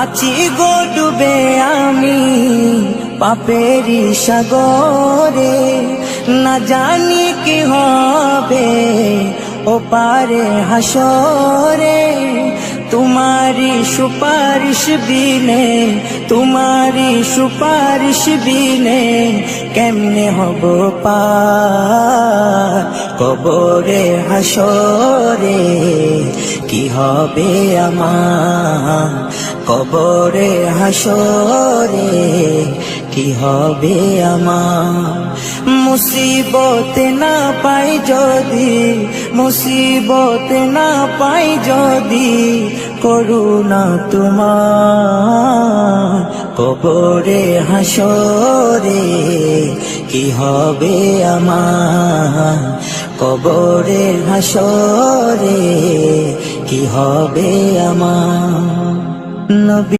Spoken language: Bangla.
আছি গো ডুবে আমি পাপেরি সাগরে, না জানি কি হবে ও পারে হাসরে। তোমারি সুপারিশ বিনে, তোমারি সুপারিশ বিনে কেমনে হব পার কবরে হাসরে। কি হবে আমার কবরে হাসরে, কি হবে আমার। মুসিবতে না পাই যদি, মুসিবতে না পাই যদি করুণা তোমার কবরে হাসরে। কি হবে আমার কবরে হাসরে, কি হবে আমার। নবী